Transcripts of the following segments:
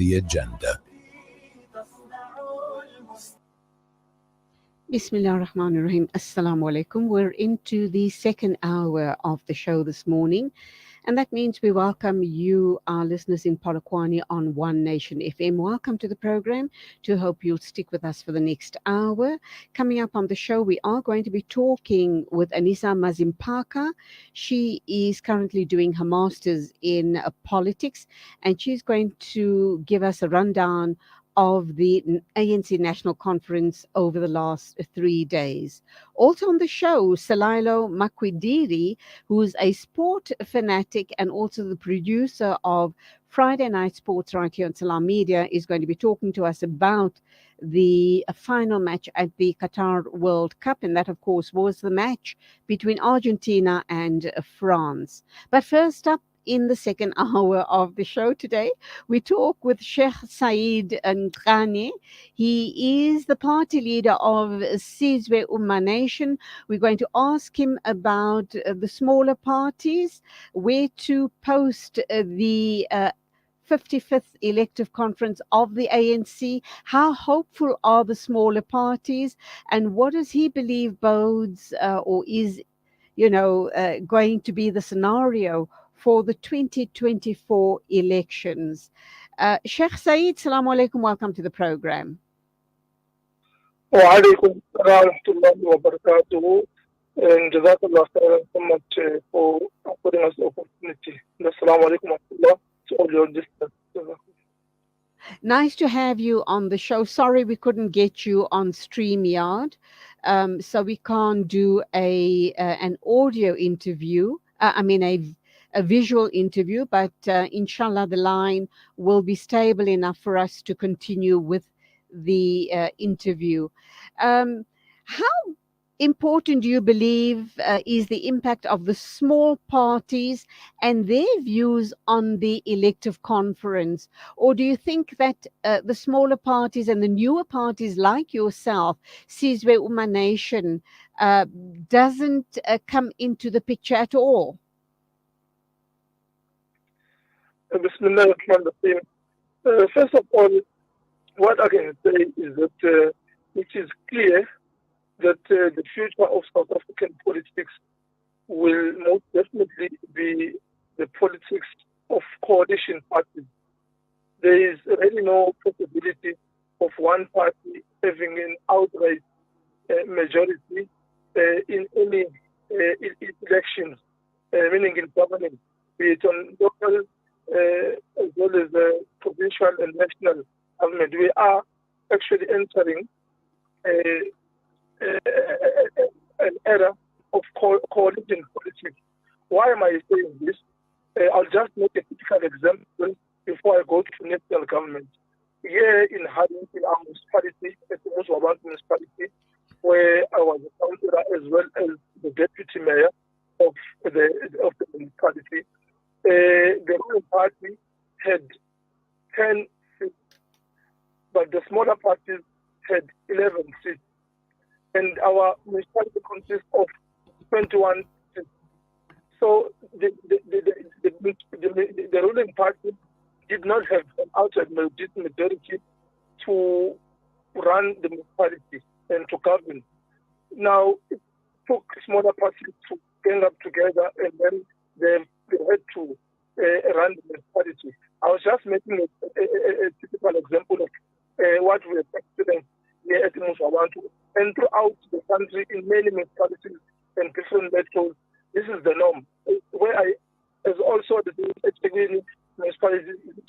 the agenda. Bismillah ar-Rahman ar-Rahim. Assalamu alaikum. We're into the second hour of the show this morning. And that means we welcome you, our listeners in Polokwane on One Nation FM. Welcome to the program. To hope you'll stick with us for the next hour. Coming up on the show, we are going to be talking with Anissa Mazimpaka. She is currently doing her master's in politics, and she's going to give us a rundown of the ANC National Conference over the last 3 days. Also on the show, Salilo Makwidiri, who's a sport fanatic and also the producer of Friday Night Sports right here on Salam Media, is going to be talking to us about the final match at the Qatar World Cup. And that, of course, was the match between Argentina and France. But first up, in the second hour of the show today, we talk with Sheikh Said Nkhane. He is the party leader of Sizwe Umma Nation. We're going to ask him about the smaller parties, where to post the 55th elective conference of the ANC. How hopeful are the smaller parties, and what does he believe bodes or is going to be the scenario for the 2024 elections? Sheikh Said, Salaam alaikum, welcome to the program. Wa alaikum warahmatullahi wabarakatuh. And Jazakallah khairan so much for affording us the opportunity. Assalamu alaikum wa rahmatullah to all your listeners. Nice to have you on the show. Sorry we couldn't get you on StreamYard, so we can't do an audio interview. A visual interview, but inshallah the line will be stable enough for us to continue with the interview. How important do you believe is the impact of the small parties and their views on the elective conference? Or do you think that the smaller parties and the newer parties like yourself, Sizwe Umma Nation, doesn't come into the picture at all? Bismillah ar-Rahman ar-Rahim. First of all, what I can say is that it is clear that the future of South African politics will most definitely be the politics of coalition parties. There is really no possibility of one party having an outright majority in any elections, meaning in government, be it on local as well as provincial and national government. We are actually entering an era of coalition politics. Why am I saying this? I'll just make a typical example before I go to national government. Here in Harare, in our municipality, at the Muswabank municipality, where I was a councillor as well as the deputy mayor of the municipality, the ruling party had 10 seats, but the smaller parties had 11 seats. And our municipality consists of 21 seats. So the ruling party did not have an outright majority to run the municipality and to govern. Now, it took smaller parties to gang up together, and then they had to run the municipality. I was just making a typical example of what we have experienced here at Muswabantu and throughout the country in many municipalities and different metros. This is the norm. Where as also the municipalities, is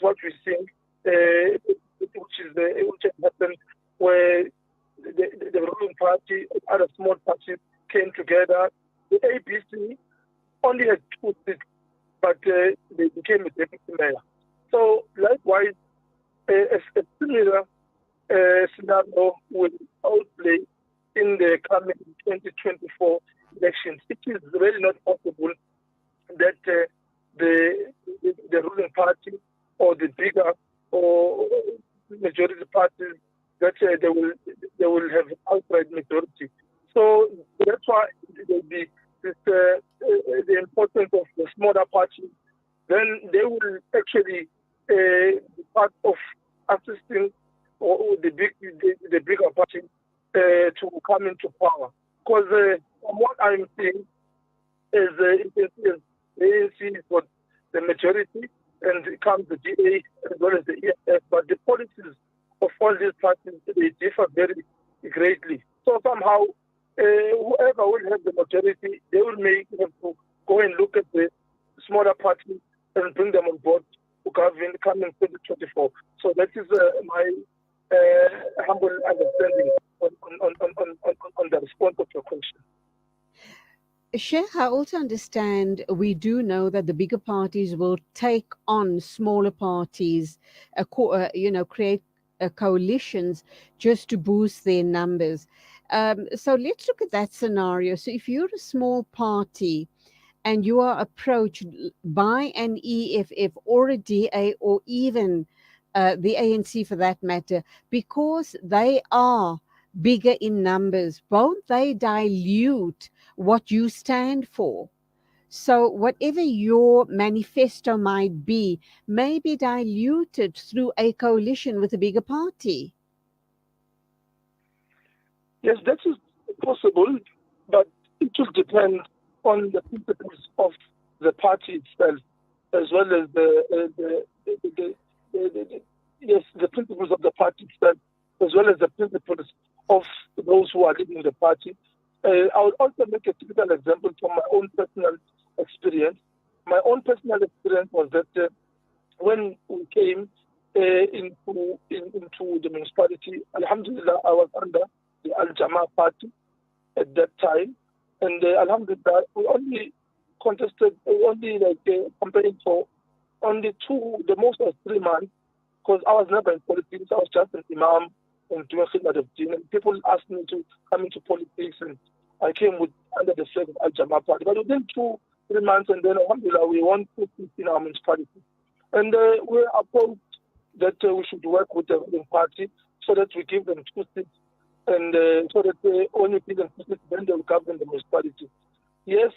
what we're seeing, which has happened, where the ruling party and other small parties came together. The ABC only had 2 seats, but they became a deputy mayor. So likewise, a similar scenario will outplay in the coming 2024 elections. It is really not possible that the ruling party or the bigger or majority parties that they will have outright majority. So that's why the importance of the smaller parties. Then they will actually be part of assisting or the bigger party to come into power. Because from what I'm seeing, is the ANC got the majority, and it comes the DA as well as the EFF, but the policies of all these parties, they differ very greatly. So somehow, whoever will have the majority, they will have to go and look at the smaller parties and bring them on board to govern coming 2024. So that is my humble understanding on the response of your question. Sheikh, I also understand we do know that the bigger parties will take on smaller parties, create coalitions just to boost their numbers. So let's look at that scenario. So if you're a small party and you are approached by an EFF or a DA or even the ANC for that matter, because they are bigger in numbers, won't they dilute what you stand for? So, whatever your manifesto might be, may be diluted through a coalition with a bigger party. Yes, that is possible, but it will depend on the principles of the party itself, as well as the principles of the party itself, as well as the principles of those who are leading the party. I would also make a typical example from my own personal experience. My own personal experience was that when we came into the municipality, Alhamdulillah, I was under the Al Jama party at that time, and Alhamdulillah, we only contested, we only campaigned for only the most of 3 months, because I was never in politics. I was just an imam and doing khidmat of deen, and people asked me to come into politics, and I came under the flag of Al Jama party. But within 3 months, and then Alhamdulillah, we won 2 seats in our municipality. And we were approached that we should work with the ruling party so that we give them 2 seats, and so that they only give them 2 seats, then they will govern the municipality. Yes,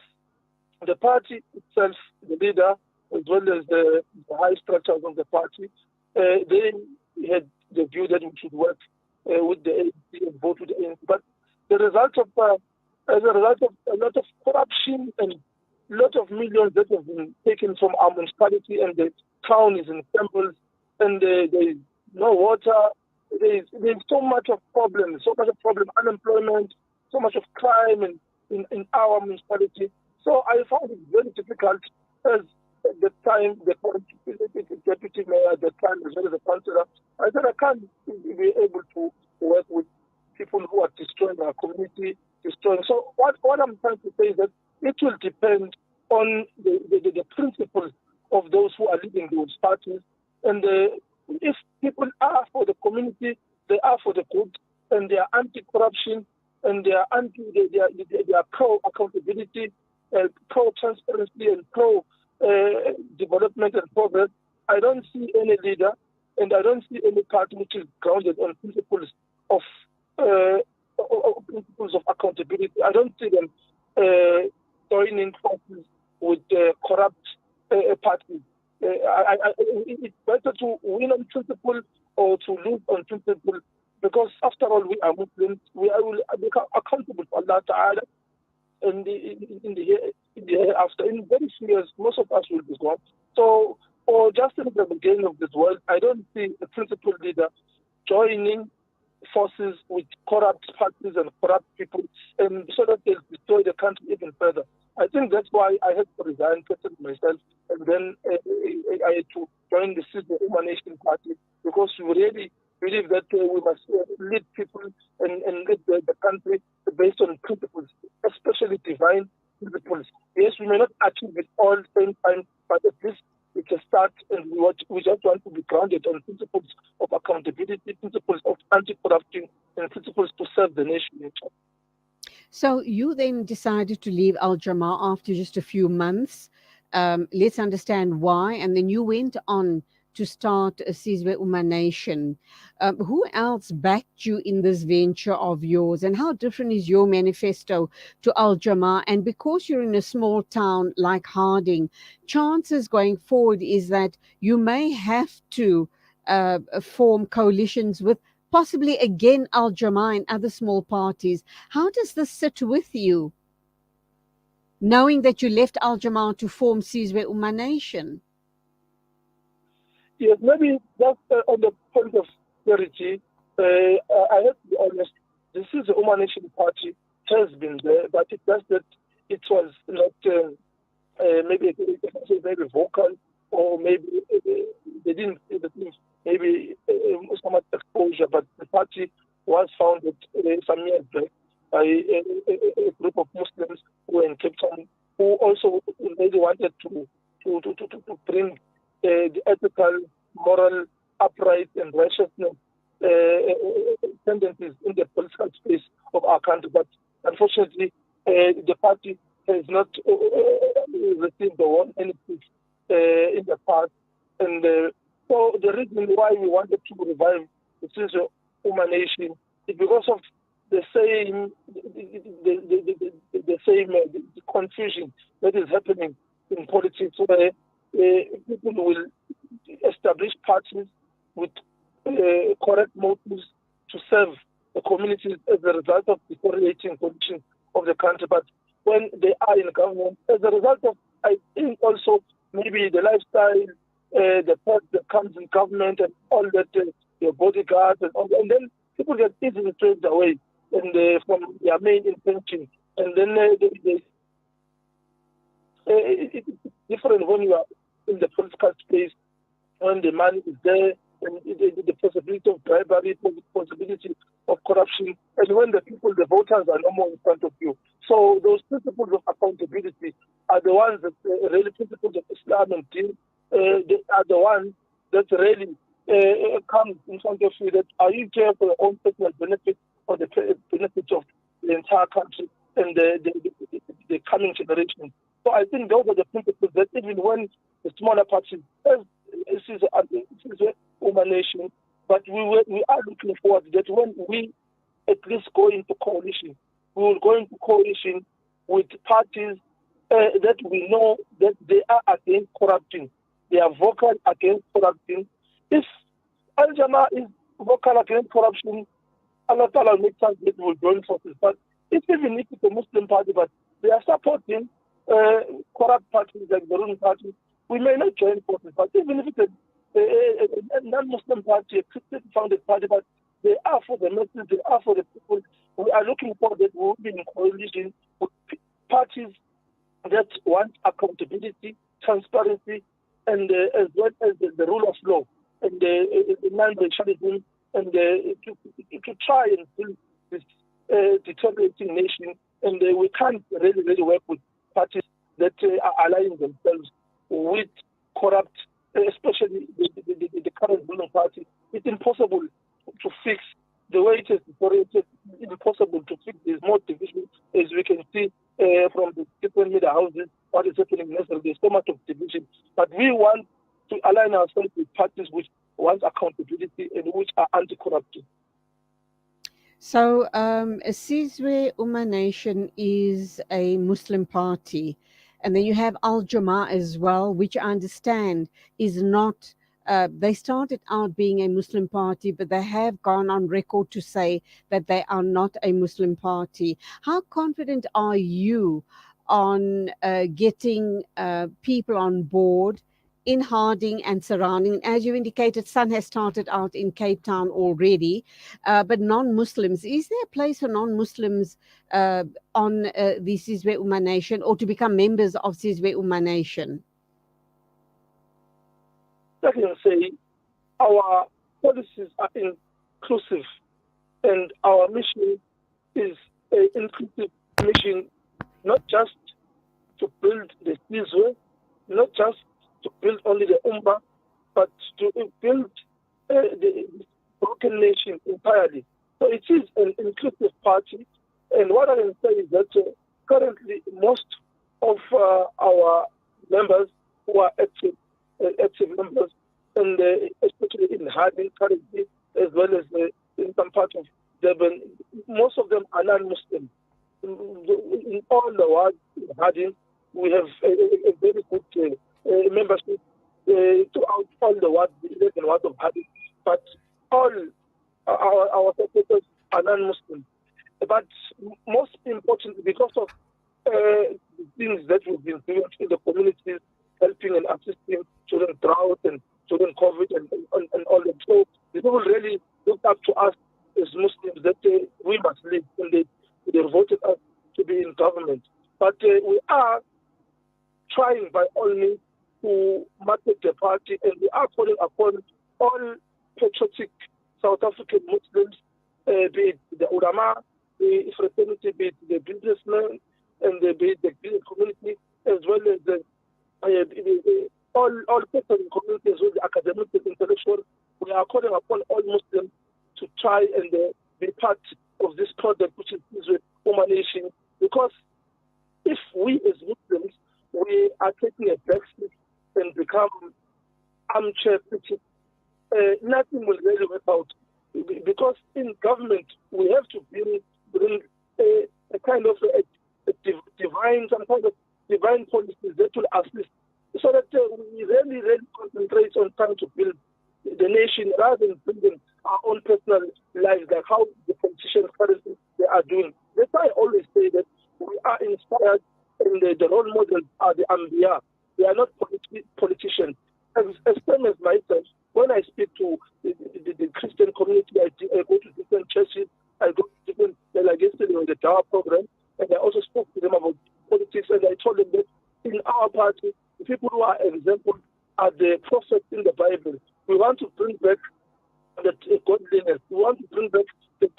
the party itself, the leader, as well as the high structures of the party, they had the view that we should work with the ANC and vote with the ANC. But the result of, as a result of a lot of corruption and a lot of millions that have been taken from our municipality, and the town is in shambles, and there is no water. There's so much of problems, unemployment, so much of crime in our municipality. So I found it very difficult, as at the time the deputy mayor at the time, as well as the councillor, I said I can't be able to work with people who are destroying our community, destroying. So what I'm trying to say is that it will depend on the principles of those who are leading those parties. And if people are for the community, they are for the group, and they are anti-corruption, and they are pro-accountability, pro-transparency, and pro-development and progress, I don't see any leader, and I don't see any party which is grounded on of principles of accountability. I don't see them joining forces with corrupt parties. It's better to win on principle or to lose on principle, because after all, we are Muslims. We will become accountable for Allah Ta'ala in the hereafter. In very few years, most of us will be gone. So, or just in the beginning of this world, I don't see a principled leader joining forces with corrupt parties and corrupt people, and so that they'll destroy the country even further. I think that's why I had to resign personally myself, and then I had to join the Civil Nation Party, because we really believe that we must lead people and lead the country based on principles, especially divine principles. Yes, we may not achieve it all the same time, but at least it's a start, and we just want to be grounded on principles of accountability, principles of anti-corruption, and principles to serve the nation. So you then decided to leave Al Jama after just a few months. Let's understand why. And then you went on to start a Sizwe Uma Nation. Who else backed you in this venture of yours? And how different is your manifesto to Al Jama? And because you're in a small town like Harding, chances going forward is that you may have to form coalitions with possibly again Al Jamaa and other small parties. How does this sit with you, knowing that you left Al Jamaa to form Sizwe Uma Nation? Yes, maybe just on the point of clarity, I have to be honest. This is the Uma Nation Party has been there, but it does that it was not maybe maybe vocal, or maybe they didn't maybe so much exposure. But the party was founded some years back by a group of Muslims who were in Cape Town, who also really wanted to bring the ethical, moral, upright, and righteousness tendencies in the political space of our country. But unfortunately, the party has not received the one anything in the past. And so the reason why we wanted to revive the Sizwe Uma Nation is because of the same the confusion that is happening in politics, where people will establish parties with correct motives to serve the communities as a result of deteriorating conditions of the country. But when they are in government, as a result of, I think also maybe the lifestyle, the part that comes in government and all that, your bodyguards and all that, and then people get easily traced away and from their main intention. And then it's different when you are in the political space, when the money is there, and the possibility of bribery, possibility of corruption, and when the people, the voters, are no more in front of you. So those principles of accountability are the ones that really principles of Islam and Deen, they are the ones that really come in front of you, that are you care for your own personal benefit or the benefit of the entire country and the coming generation. So I think those are the principles that even when the smaller parties, this is a Uma Nation, but we are looking forward that when we at least go into coalition, we will go into coalition with parties that we know that they are against corrupting. They are vocal against corrupting. If Al Jamaa is vocal against corruption, Allah Ta'ala makes us that will join forces. But if even if it's a Muslim party, but they are supporting corrupt parties like the ruling party, we may not join forces. But even if it's a non-Muslim party, a Christian founded party, but they are for the masses, they are for the people. We are looking for that we will be in coalition with parties that want accountability, transparency, and as well as the rule of law and the non-racialism, and to try and build this deteriorating nation. And we can't really work with parties that are aligning themselves with corrupt, especially the current ruling party. It's impossible to fix the way it is deteriorated. It's impossible to fix. There's more division, as we can see from the different media houses, what is happening in Israel. There's so much of division. But we want to align ourselves with parties which want accountability and which are anti-corruption. So, Sizwe Uma Nation is a Muslim party. And then you have Al Jamaa as well, which I understand is not, they started out being a Muslim party, but they have gone on record to say that they are not a Muslim party. How confident are you on getting people on board in Harding and surrounding? As you indicated, Sun has started out in Cape Town already, but non-Muslims, is there a place for non-Muslims on the Sizwe Uma Nation, or to become members of Sizwe Uma Nation? I can say our policies are inclusive, and our mission is an inclusive mission, not just to build the Sizwe, not just to build only the Ummah, but to build the broken nation entirely. So it is an inclusive party. And what I can say is that currently most of our members who are active members, and especially in Harding currently, as well as in some part of Durban, most of them are non-Muslim. In all the world, in Harding, we have a very good membership throughout all the world, the 11 wards of Harding. but all our supporters are non-Muslim. But most importantly, because of the things that we've been doing in the communities, helping and assisting children drought and children COVID and all that. So the people really look up to us as Muslims that we must live, and they voted us to be in government. But we are trying by all means to market the party, and we are calling upon all patriotic South African Muslims, be it the ulama, the fraternity, be it the businessmen, and be it the business community, as well as all sectors in community, as well as the academic and intellectual. We are calling upon all Muslims to try and be part of this project, which is Israel Humanation, because if we as Muslims, we are taking a backseat and become armchair critics, nothing will really work out. Because in government, we have to bring a kind of some kind of divine policies that will assist, so that we really, really concentrate on trying to build the nation rather than building our own personal lives, like how the politicians currently they are doing. That's why I always say that we are inspired, and the role models are the Ambiya. They are not politicians. As same as myself, when I speak to the Christian community, I go to different churches, I go to different, like yesterday on the Dawa program, and I also spoke to them about politics, and I told them that in our party, the people who are example are the prophets in the Bible. We want to bring back that godliness. We want to bring back the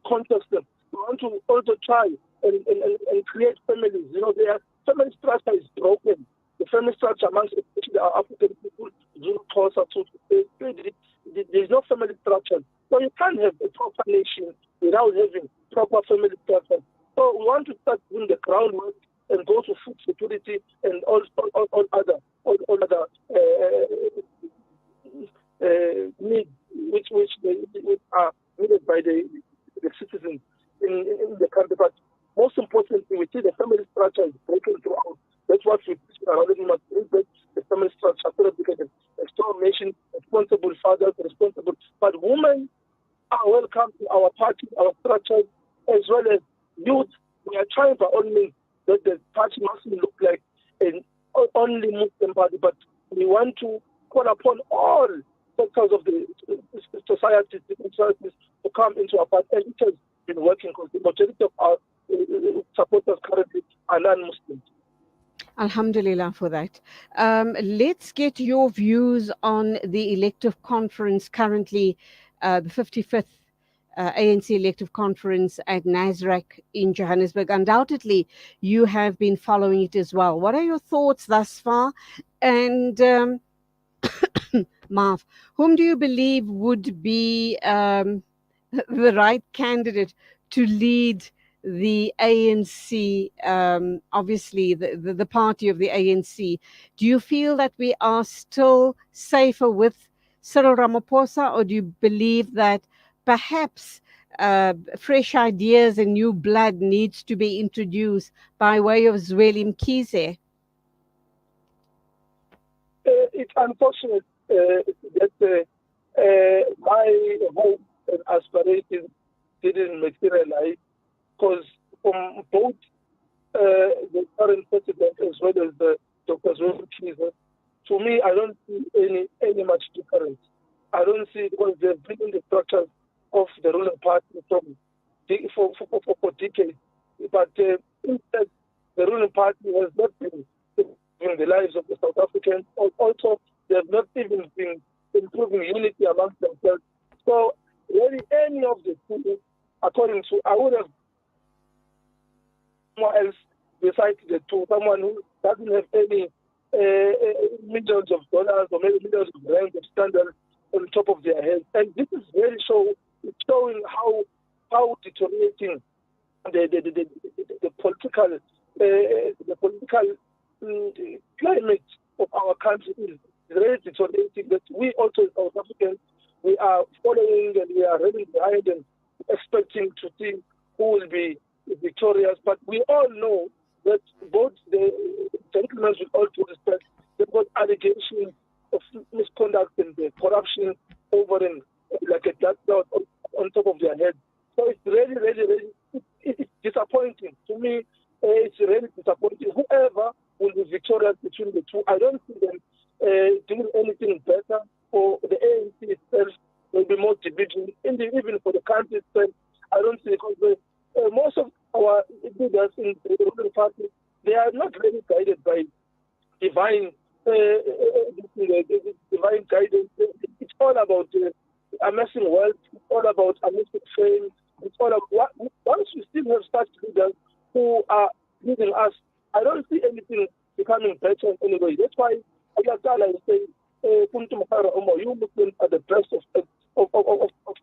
consciousness. We want to also try and create families. You know, their family structure is broken. The family structure amongst especially our African people, Zulu, Xhosa, there's no family structure. So you can't have a proper nation without having proper family structure. So we want to start doing the groundwork and go to food security and all other needs which are needed by the citizens in the country. But most importantly, we see the family structure is broken throughout. That's what we already must bring back the family structure so that we can have a strong nation, responsible fathers, responsible. But women are welcome to our party, our structures, as well as youth. We are trying by all means that the party mustn't look like an only Muslim party, but we want to call upon all sectors of the society, different societies, to come into our party. And it has been working because the majority of our supporters currently are non-Muslims. Alhamdulillah for that. Let's get your views on the elective conference currently, the 55th ANC elective conference at Nasrec in Johannesburg. Undoubtedly, you have been following it as well. What are your thoughts thus far? And Marv, whom do you believe would be the right candidate to lead the ANC, obviously the party of the ANC? Do you feel that we are still safer with Cyril Ramaphosa, or do you believe that perhaps fresh ideas and new blood needs to be introduced by way of Zweli Mkhize? It's unfortunate that my hope and aspirations didn't materialize, because from both the current president as well as Dr. Zweli Mkhize, to me, I don't see any much difference. I don't see, because they've been in the structures of the ruling party for decades. But instead, the ruling party has not been improving the lives of the South Africans. Also, they have not even been improving unity amongst themselves. So, really, any of the two, according to, I would have someone else besides the two, someone who doesn't have any millions of dollars or maybe millions of rands of standards on top of their heads. And this is very it's showing how deteriorating the political climate of our country is. It's very deteriorating that we also, as South Africans, we are following and we are running behind and expecting to see who will be victorious. But we all know that both the gentlemen, with all due respect, they've got allegations of misconduct and corruption over in like a dark cloud on top of their head. So it's really, really, really, it's disappointing. To me, it's really disappointing. Whoever will be victorious between the two, I don't see them doing anything better for the ANC itself. There will be more division, even for the country itself. I don't see, because most of our leaders in the ruling party, they are not really guided by divine divine guidance. It's all about amassing wealth. It's all about amassing fame. It's all about once we still have such leaders who are leading us, I don't see anything becoming better anyway. That's why I say, you Muslims are the best of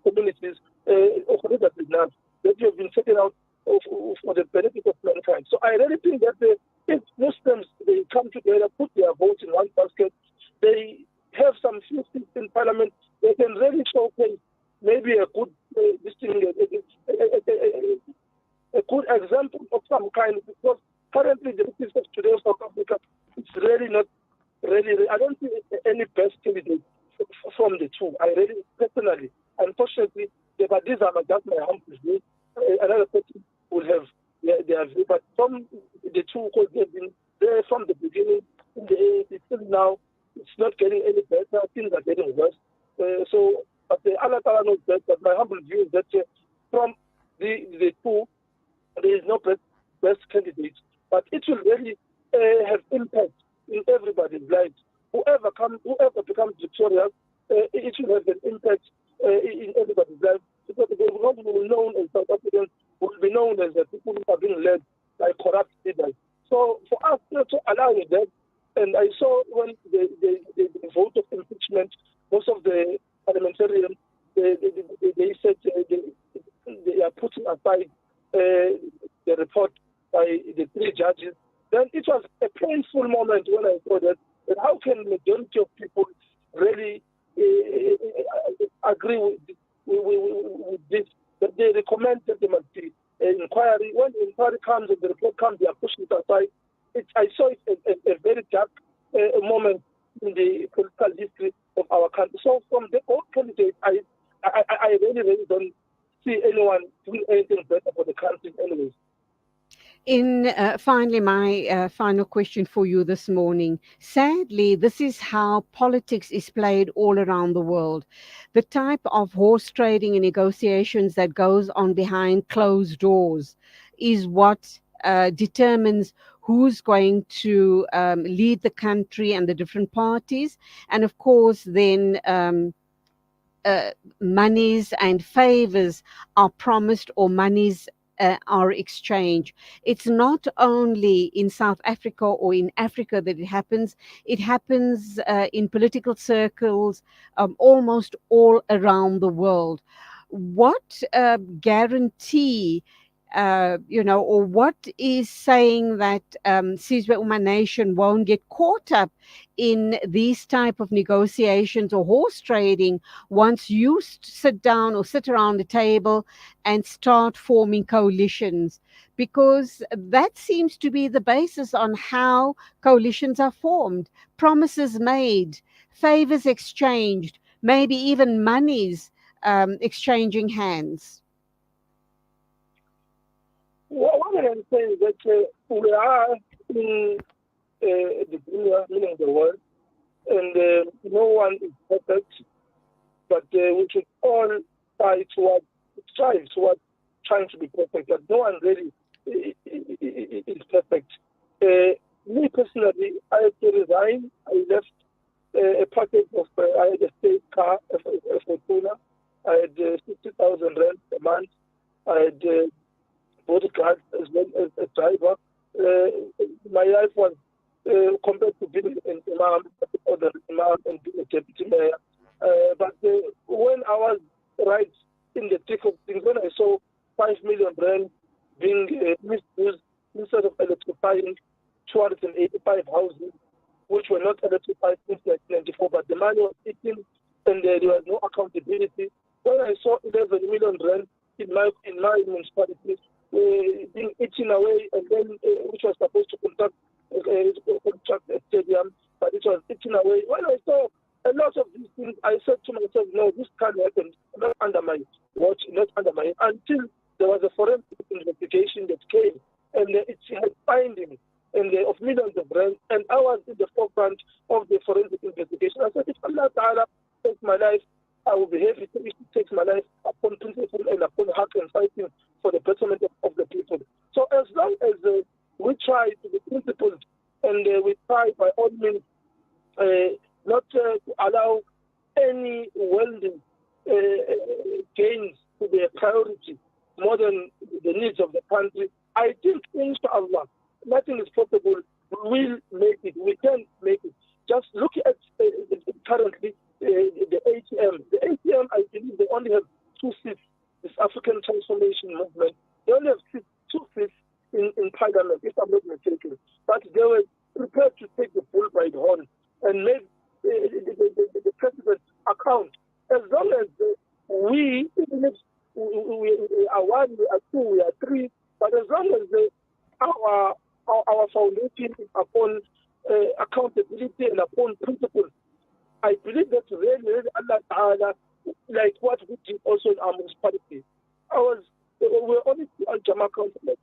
communities of leadership now that you have been taken out for the benefit of mankind. So I really think that if Muslims they come together, put their votes in one basket, they have some few seats in parliament, they can really showcase maybe a good a good example of some kind, because currently the politics of today of South Africa, it's really not really, I don't see any best candidate from the two. I really, personally, unfortunately, but these are just my humble view. Another person will have their view, but from the two, because they've been there from the beginning, in the ANC, still now, it's not getting any better, things are getting worse. But Allah Ta'ala knows best, but my humble view is that from the two, there is no best candidate, but it will really have impact in everybody's life. Whoever becomes victorious, it will have an impact in everybody's life. Because they will not be known as South Africans, will be known as the people who are being led by corrupt leaders. So for us to allow that, and I saw when the vote of impeachment, most of the parliamentarians, they said they are putting aside the report by the three judges. Then it was a painful moment when I saw that. And how can the majority of people really agree with this? That they recommend that there must be an inquiry. When the inquiry comes and the report comes, they are pushing it aside. I saw it a very dark moment in the political history of our country. So from the old candidate, I really, really don't see anyone doing anything better for the country anyways. Finally, my final question for you this morning. Sadly, this is how politics is played all around the world. The type of horse trading and negotiations that goes on behind closed doors is what determines who's going to lead the country and the different parties. And of course, then uh, monies and favors are promised, or monies are exchanged. It's not only in South Africa or in Africa that it happens in political circles almost all around the world. What guarantee or what is saying that Sizwe Uma Nation won't get caught up in these type of negotiations or horse trading once you sit down or sit around the table and start forming coalitions? Because that seems to be the basis on how coalitions are formed. Promises made, favors exchanged, maybe even monies exchanging hands. What I'm saying is that we are in the dunya, meaning the world, and no one is perfect, but we should all strive towards trying to be perfect, but no one really is perfect. Me personally, I had to resign. I left a package of, I had a state car, a Fortuna. I had 50,000 rand a month. I had bodyguard as well as a driver. My life was compared to being an imam, or the imam and being a deputy mayor. But when I was right in the thick of things, when I saw 5 million rand being misused instead of electrifying 285 houses, which were not electrified since 1994, but the money was eaten and there was no accountability. When I saw 11 million rand in my municipality being eaten away, and then which was supposed to construct a stadium, but it was eaten away. When I saw a lot of these things, I said to myself, no, this can't happen. my watch, not under my, until there was a forensic investigation that came, and it had findings of millions of rands, and I was in the forefront of the forensic investigation. I said, if Allah Ta'ala takes my life, I will be happy if He takes my life upon principle and upon heart and fighting for the betterment of the people. So as long as we try to be principled, and we try by all means not to allow any worldly gains to be a priority more than the needs of the country, I think, inshallah, nothing is possible. We will make it. We can make it. Just look at currently the ATM. The ATM, I believe, they only have 2 seats. This African Transformation Movement, they only have two seats in Parliament, if I'm not mistaken. But they were prepared to take the bull by the horn and make the president account. As long as we, even if we are one, we are two, we are three, but as long as our foundation is upon accountability and upon principles, I believe that really Allah Ta'ala, like what we did also in our municipality. We were only on Jama Council,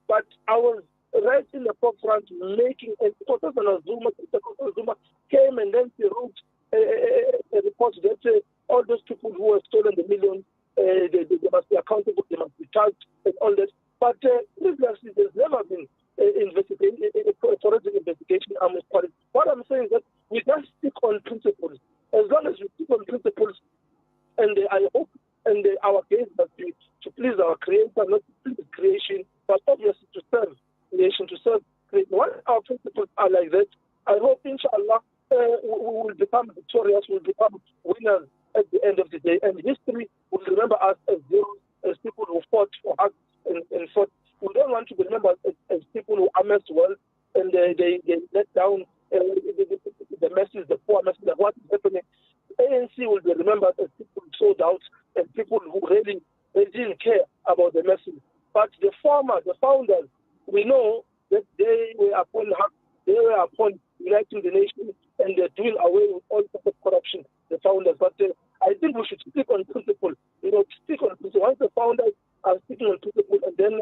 but I was right in the forefront making, and Professor Zuma came and then he wrote a report that all those people who have stolen the millions, they must be accountable, they must be charged and all that. But previously, there's never been a forensic investigation on this party. What I'm saying is that we just stick on principles. As long as we stick on principles, and I hope, and our gaze must be to please our Creator, not to please creation, but obviously to serve creation, to serve creation. When our principles are like that, I hope, inshallah, we will become victorious, we will become winners at the end of the day. And history will remember us as heroes, as people who fought for us and fought. We don't want to be remembered as people who amassed wealth and they let down the masses, the poor masses, what is happening. ANC will be remembered as people who sold out and people who really they didn't care about the masses. But the founders, we know that they were upon uniting the nation, and they're doing away with all sorts of corruption, the founders. But I think we should stick on principle. Stick on principle. Once the founders are sticking on principle, and then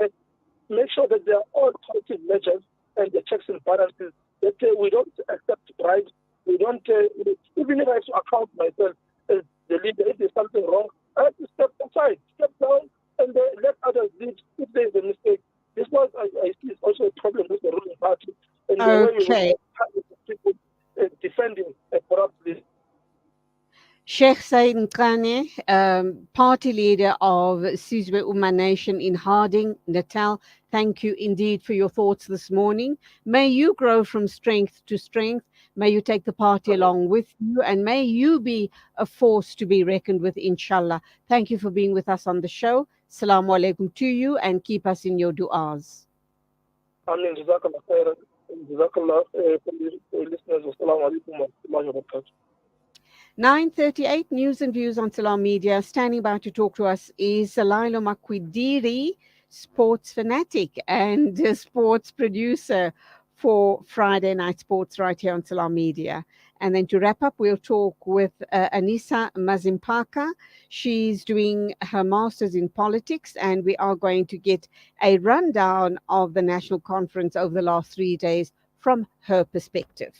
make sure that there are all corrective measures and the checks and balances, that we don't accept bribes. We don't, even if I have to account myself as the leader, if there's something wrong, I have to step aside, step down, and let others lead if there's a mistake. This was, I see, it's also a problem with the ruling party and the way we Okay. people defending a corrupt leader. Sheikh Said Nkane, party leader of Sizwe Umma Nation in Harding, Natal, thank you indeed for your thoughts this morning. May you grow from strength to strength. May you take the party along with you, and may you be a force to be reckoned with, inshallah. Thank you for being with us on the show. Assalamu alaikum to you, and keep us in your du'as. Amin. Jazakallah khairan. Jazakallah for the listeners. Assalamu alaikum wa rahmatullahi wa barakatuh. 9:38 News and Views on Salam Media. Standing by to talk to us is Lailo Makwidiri, sports fanatic and sports producer for Friday Night Sports right here on Salam Media. And then to wrap up, we'll talk with Anissa Mazimpaka. She's doing her master's in politics, and we are going to get a rundown of the national conference over the last 3 days from her perspective.